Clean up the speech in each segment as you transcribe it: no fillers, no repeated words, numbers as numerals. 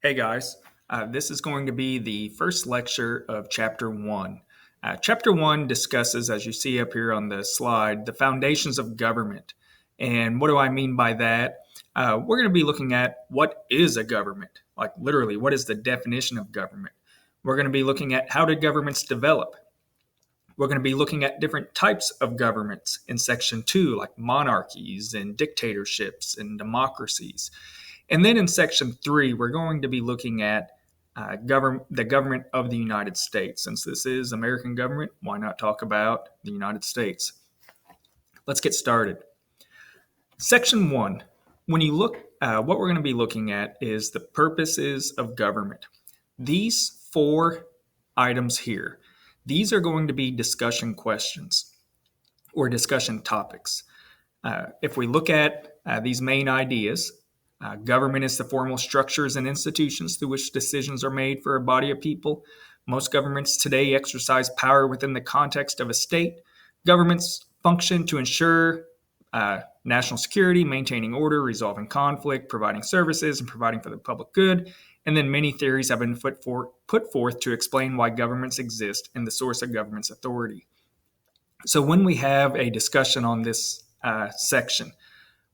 Hey guys, this is going to be the first lecture of Chapter 1. Chapter 1 discusses, as you see up here on the slide, the foundations of government. And what do I mean by that? We're going to be looking at what is a government, like literally, what is the definition of government? We're going to be looking at how did governments develop? We're going to be looking at different types of governments in Section 2, like monarchies and dictatorships and democracies. And then in Section 3, we're going to be looking at the government of the United States. Since this is American government, why not talk about the United States? Let's get started. Section 1, when you look, what we're going to be looking at is the purposes of government. These four items here, these are going to be discussion questions or discussion topics. If we look at these main ideas, government is the formal structures and institutions through which decisions are made for a body of people. Most governments today exercise power within the context of a state. Governments function to ensure national security, maintaining order, resolving conflict, providing services, and providing for the public good. And then many theories have been put forth to explain why governments exist and the source of government's authority. So when we have a discussion on this section,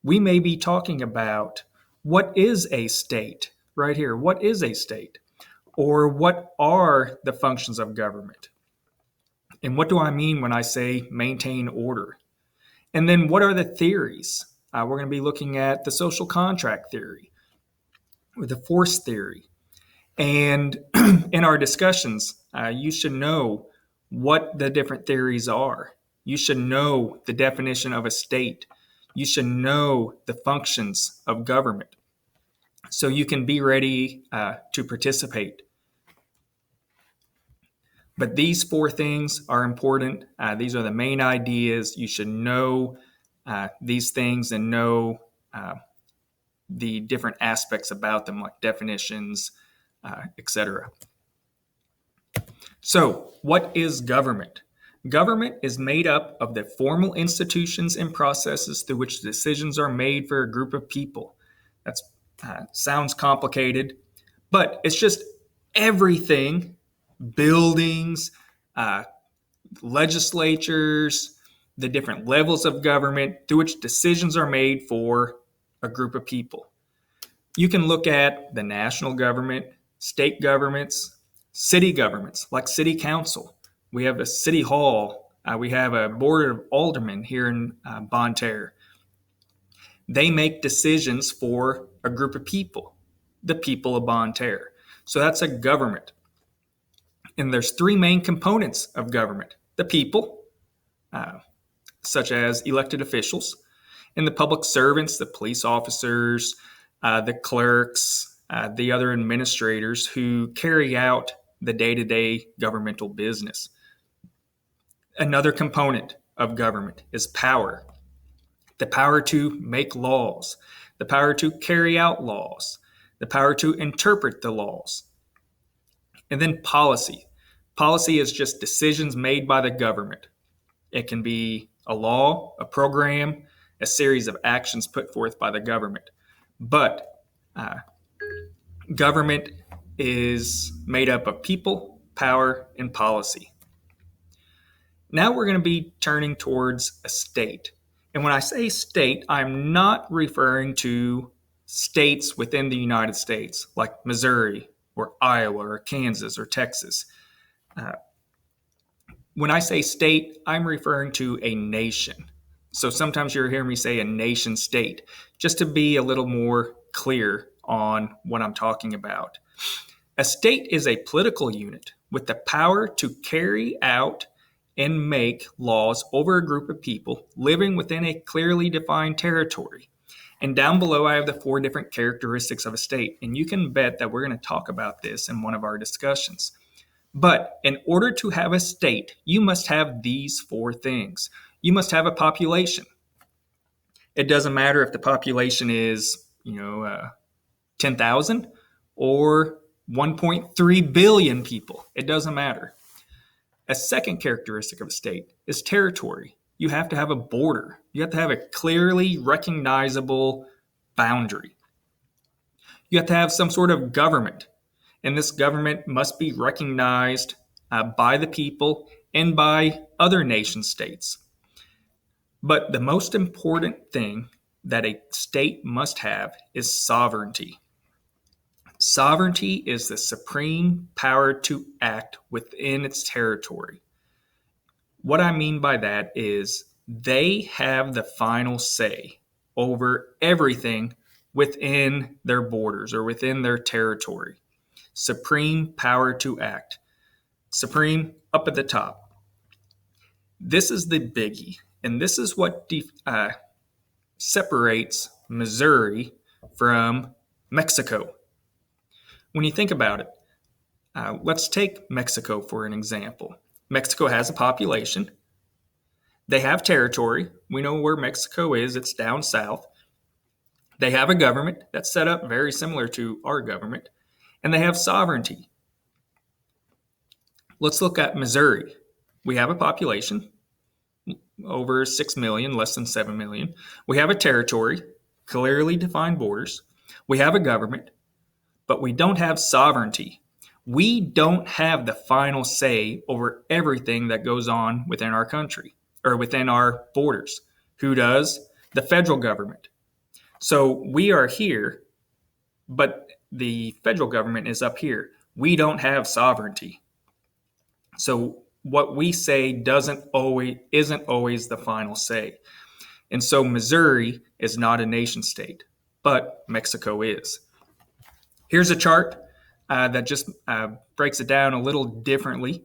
we may be talking about what is a state right here? What is a state? Or what are the functions of government? And what do I mean when I say maintain order? And then what are the theories? We're going to be looking at the social contract theory or the force theory. And in our discussions, you should know what the different theories are. You should know the definition of a state. You should know the functions of government so you can be ready to participate. But these four things are important. These are the main ideas. You should know these things and know the different aspects about them, like definitions, etc. So, what is government? Government is made up of the formal institutions and processes through which decisions are made for a group of people. That sounds complicated, but it's just everything, buildings, legislatures, the different levels of government through which decisions are made for a group of people. You can look at the national government, state governments, city governments, like city council. We have a city hall. We have a board of aldermen here in Bonne Terre. They make decisions for a group of people, the people of Bonne Terre. So that's a government. And there's three main components of government: the people, such as elected officials, and the public servants, the police officers, the clerks, the other administrators who carry out the day-to-day governmental business. Another component of government is power. The power to make laws, the power to carry out laws, the power to interpret the laws. And then policy. Policy is just decisions made by the government. It can be a law, a program, a series of actions put forth by the government. But government is made up of people, power, and policy. Now we're going to be turning towards a state. And when I say state, I'm not referring to states within the United States, like Missouri or Iowa or Kansas or Texas. When I say state, I'm referring to a nation. So sometimes you'll hear me say a nation state, just to be a little more clear on what I'm talking about. A state is a political unit with the power to carry out and make laws over a group of people living within a clearly defined territory. And down below, I have the four different characteristics of a state. And you can bet that we're going to talk about this in one of our discussions. But in order to have a state, you must have these four things. You must have a population. It doesn't matter if the population is, 10,000 or 1.3 billion people. It doesn't matter. A second characteristic of a state is territory. You have to have a border. You have to have a clearly recognizable boundary. You have to have some sort of government, and this government must be recognized by the people and by other nation states. But the most important thing that a state must have is sovereignty. Sovereignty is the supreme power to act within its territory. What I mean by that is they have the final say over everything within their borders or within their territory. Supreme power to act. Supreme up at the top. This is the biggie, and this is what separates Missouri from Mexico. When you think about it, let's take Mexico for an example. Mexico has a population. They have territory. We know where Mexico is. It's down south. They have a government that's set up very similar to our government, and they have sovereignty. Let's look at Missouri. We have a population, over 6 million, less than 7 million. We have a territory, clearly defined borders. We have a government, but we don't have sovereignty. We don't have the final say over everything that goes on within our country or within our borders. Who does? The federal government. So we are here, but the federal government is up here. We don't have sovereignty. So what we say isn't always the final say. And so Missouri is not a nation state, but Mexico is. Here's a chart that just breaks it down a little differently.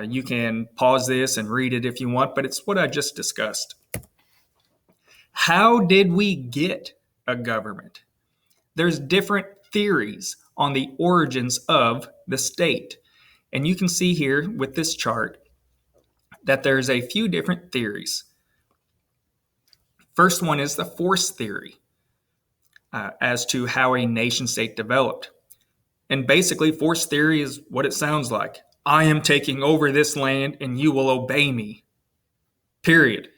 You can pause this and read it if you want, but it's what I just discussed. How did we get a government? There's different theories on the origins of the state. And you can see here with this chart that there's a few different theories. First one is the force theory as to how a nation state developed. And basically, force theory is what it sounds like. I am taking over this land and you will obey me. Period.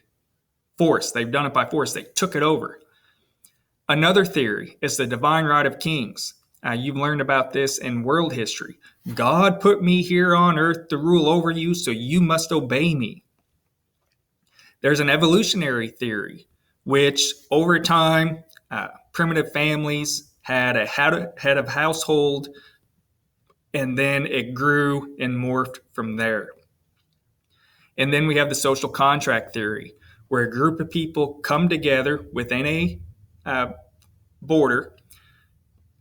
Force. They've done it by force. They took it over. Another theory is the divine right of kings. You've learned about this in world history. God put me here on earth to rule over you, so you must obey me. There's an evolutionary theory, which over time, primitive families had a head of household, and then it grew and morphed from there. And then we have the social contract theory, where a group of people come together within a border,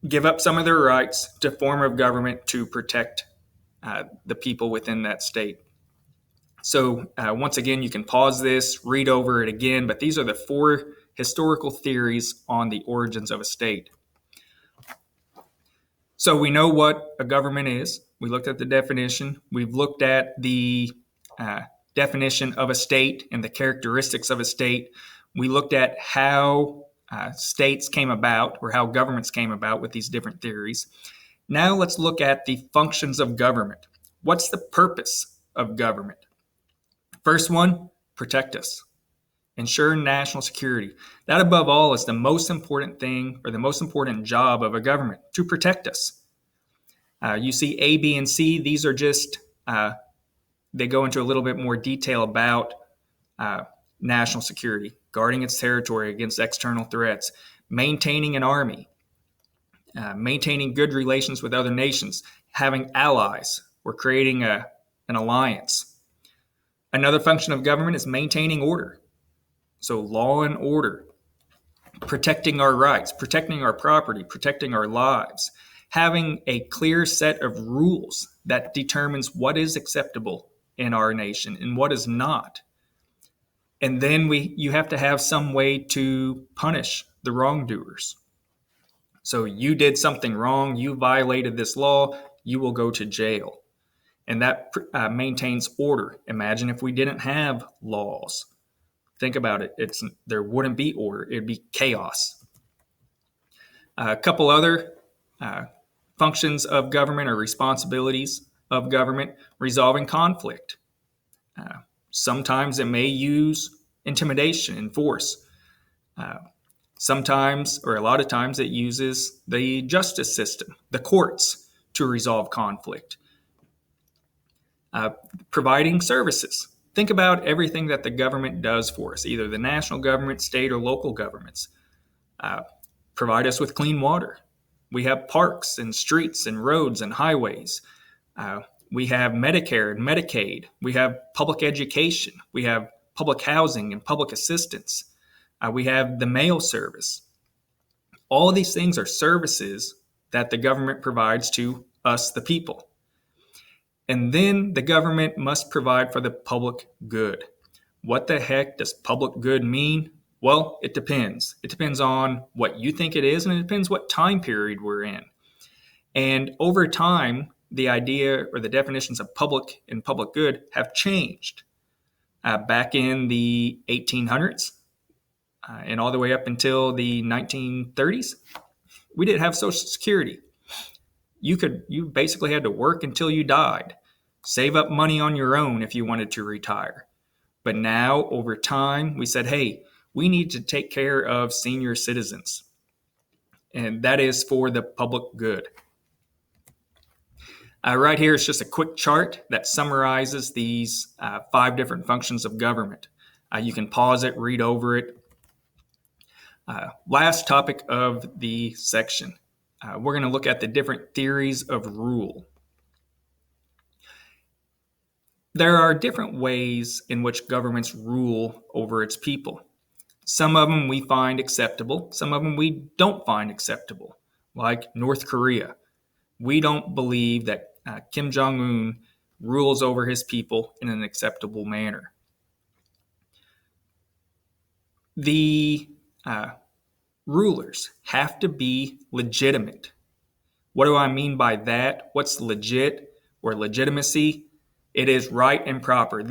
give up some of their rights to form of government to protect the people within that state. So once again, you can pause this, read over it again, but these are the 4 historical theories on the origins of a state. So we know what a government is. We looked at the definition. We've looked at the definition of a state and the characteristics of a state. We looked at how states came about, or how governments came about with these different theories. Now let's look at the functions of government. What's the purpose of government? First one, protect us. Ensure national security. That above all is the most important thing, or the most important job of a government, to protect us. You see A, B, and C. These are just, they go into a little bit more detail about national security, guarding its territory against external threats, maintaining an army, maintaining good relations with other nations, having allies, or creating an alliance. Another function of government is maintaining order. So law and order, protecting our rights, protecting our property, protecting our lives, having a clear set of rules that determines what is acceptable in our nation and what is not. And then you have to have some way to punish the wrongdoers. So you did something wrong, you violated this law, you will go to jail. And that maintains order. Imagine if we didn't have laws. Think about it. There wouldn't be order. It'd be chaos. A couple other functions of government or responsibilities of government: resolving conflict. Sometimes it may use intimidation and force. Sometimes, or a lot of times, it uses the justice system, the courts, to resolve conflict. Providing services. Think about everything that the government does for us, either the national government, state, or local governments. Provide us with clean water. We have parks and streets and roads and highways. We have Medicare and Medicaid. We have public education. We have public housing and public assistance. We have the mail service. All of these things are services that the government provides to us, the people. And then the government must provide for the public good. What the heck does public good mean? Well, it depends. It depends on what you think it is, and it depends what time period we're in. And over time, the idea or the definitions of public and public good have changed. Back in the 1800s and all the way up until the 1930s, we didn't have Social Security. You basically had to work until you died, save up money on your own if you wanted to retire. But now, over time, we said, hey, we need to take care of senior citizens. And that is for the public good. Right here is just a quick chart that summarizes these 5 different functions of government. You can pause it, read over it. Last topic of the section. We're going to look at the different theories of rule. There are different ways in which governments rule over its people. Some of them we find acceptable. Some of them we don't find acceptable, like North Korea. We don't believe that Kim Jong-un rules over his people in an acceptable manner. The rulers have to be legitimate. What do I mean by that? What's legit or legitimacy? It is right and proper.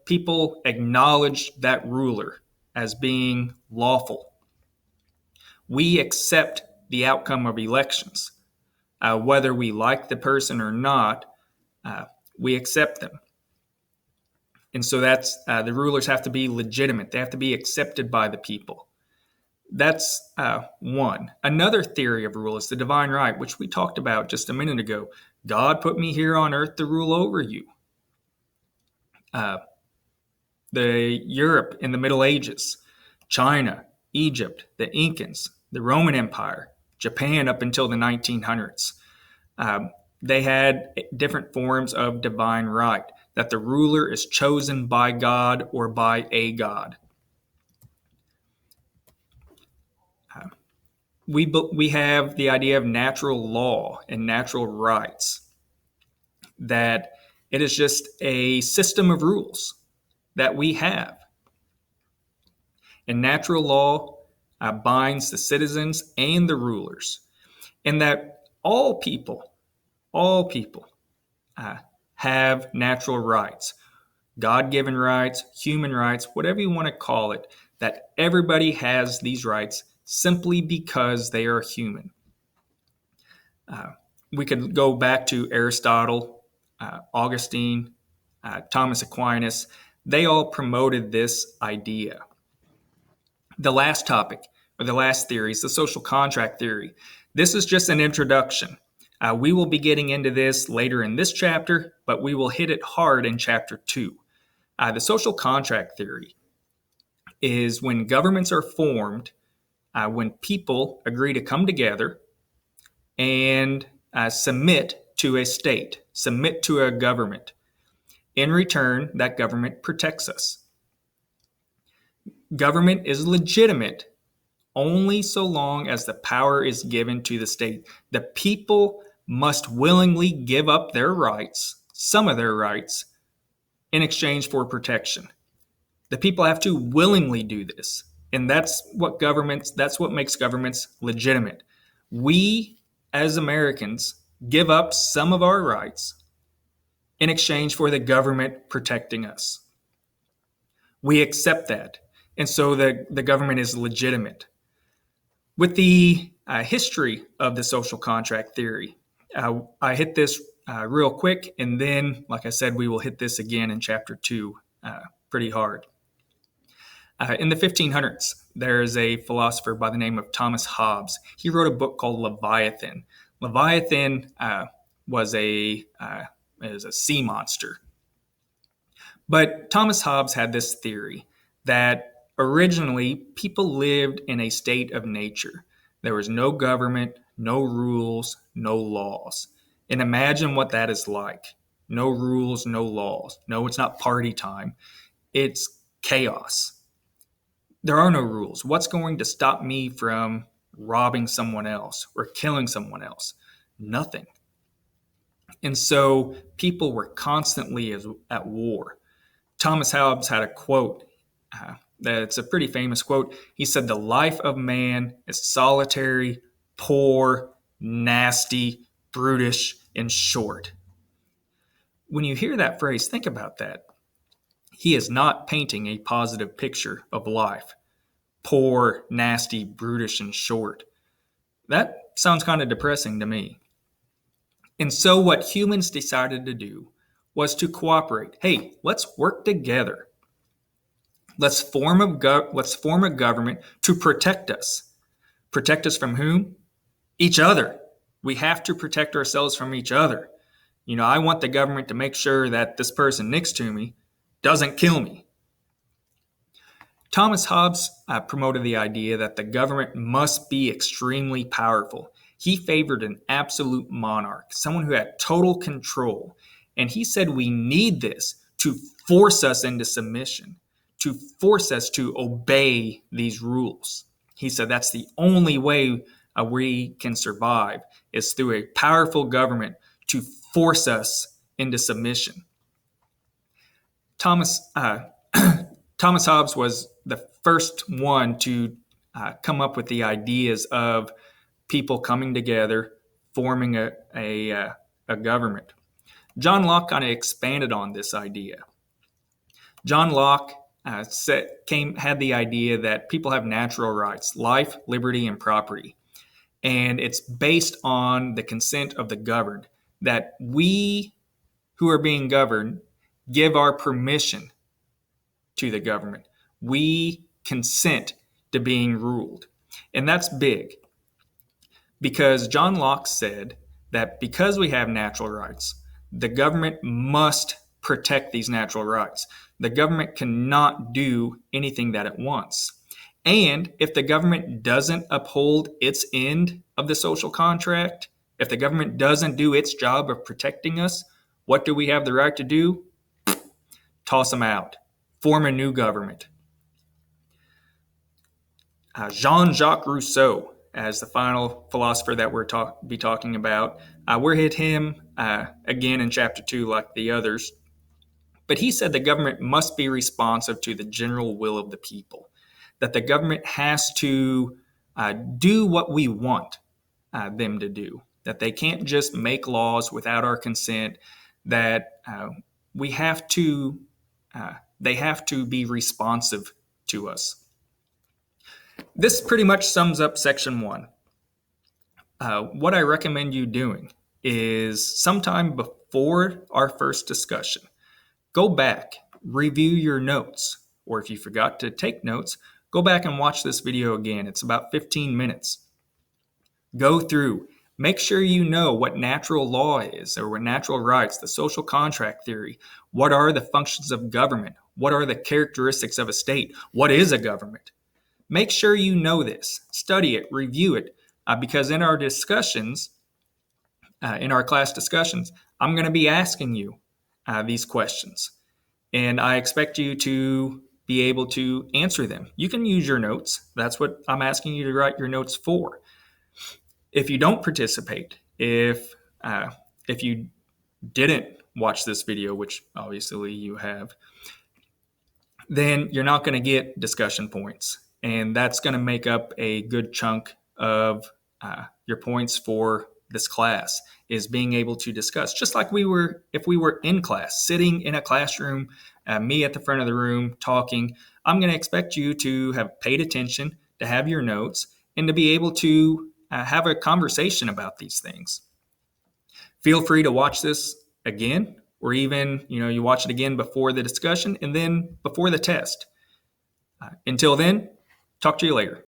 People acknowledge that ruler as being lawful. We accept the outcome of elections. Whether we like the person or not, we accept them. And so that's the rulers have to be legitimate. They have to be accepted by the people. That's one. Another theory of rule is the divine right, which we talked about just a minute ago. God put me here on earth to rule over you. The Europe in the Middle Ages, China, Egypt, the Incans, the Roman Empire, Japan up until the 1900s. They had different forms of divine right, that the ruler is chosen by God or by a God. We have the idea of natural law and natural rights, that it is just a system of rules that we have. And natural law binds the citizens and the rulers, and that all people have natural rights, God-given rights, human rights, whatever you want to call it, that everybody has these rights simply because they are human. We could go back to Aristotle, Augustine, Thomas Aquinas. They all promoted this idea. The last topic, or the last theory, is the social contract theory. This is just an introduction. We will be getting into this later in this chapter, but we will hit it hard in chapter 2. The social contract theory is when governments are formed, when people agree to come together and submit to a state, submit to a government. In return, that government protects us. Government is legitimate only so long as the power is given to the state. The people must willingly give up their rights, some of their rights, in exchange for protection. The people have to willingly do this. And that's what makes governments legitimate. We, as Americans, give up some of our rights in exchange for the government protecting us. We accept that. And so the government is legitimate. With the history of the social contract theory, I hit this real quick, and then, like I said, we will hit this again in chapter 2 pretty hard. In the 1500s, there's a philosopher by the name of Thomas Hobbes. He wrote a book called Leviathan. Leviathan is a sea monster. But Thomas Hobbes had this theory that originally people lived in a state of nature. There was no government, no rules, no laws. And imagine what that is like. No rules, no laws. No, it's not party time. It's chaos. There are no rules. What's going to stop me from robbing someone else or killing someone else? Nothing. And so people were constantly at war. Thomas Hobbes had a quote that's a pretty famous quote. He said, "The life of man is solitary, poor, nasty, brutish, and short." When you hear that phrase, think about that. He is not painting a positive picture of life. Poor, nasty, brutish, and short. That sounds kind of depressing to me. And so what humans decided to do was to cooperate. Hey, let's work together. Let's form a government to protect us. Protect us from whom? Each other. We have to protect ourselves from each other. I want the government to make sure that this person next to me doesn't kill me. Thomas Hobbes promoted the idea that the government must be extremely powerful. He favored an absolute monarch, someone who had total control. And he said we need this to force us into submission, to force us to obey these rules. He said that's the only way we can survive is through a powerful government to force us into submission. Thomas Hobbes was the first one to come up with the ideas of people coming together, forming a government. John Locke kind of expanded on this idea. John Locke had the idea that people have natural rights, life, liberty, and property. And it's based on the consent of the governed, that we who are being governed give our permission to the government. We consent to being ruled. And that's big because John Locke said that because we have natural rights, the government must protect these natural rights. The government cannot do anything that it wants. And if the government doesn't uphold its end of the social contract, if the government doesn't do its job of protecting us, what do we have the right to do? Toss them out. Form a new government. Jean-Jacques Rousseau, as the final philosopher that we're be talking about, we're hit him again in chapter 2 like the others. But he said the government must be responsive to the general will of the people, that the government has to do what we want them to do, that they can't just make laws without our consent, that they have to be responsive to us. This pretty much sums up section 1. What I recommend you doing is sometime before our first discussion, go back, review your notes, or if you forgot to take notes, go back and watch this video again. It's about 15 minutes. Go through, make sure you know what natural law is, or what natural rights, the social contract theory. What are the functions of government? What are the characteristics of a state? What is a government? Make sure you know this. Study it, review it, because in our discussions, in our class discussions, I'm going to be asking you these questions. And I expect you to be able to answer them. You can use your notes. That's what I'm asking you to write your notes for. If you don't participate, if you didn't watch this video, which obviously you have, then you're not going to get discussion points. And that's going to make up a good chunk of your points for this class, is being able to discuss, just like if we were in class, sitting in a classroom, me at the front of the room talking. I'm going to expect you to have paid attention, to have your notes, and to be able to have a conversation about these things. Feel free to watch this again, or even, you watch it again before the discussion and then before the test. Until then, Talk to you later.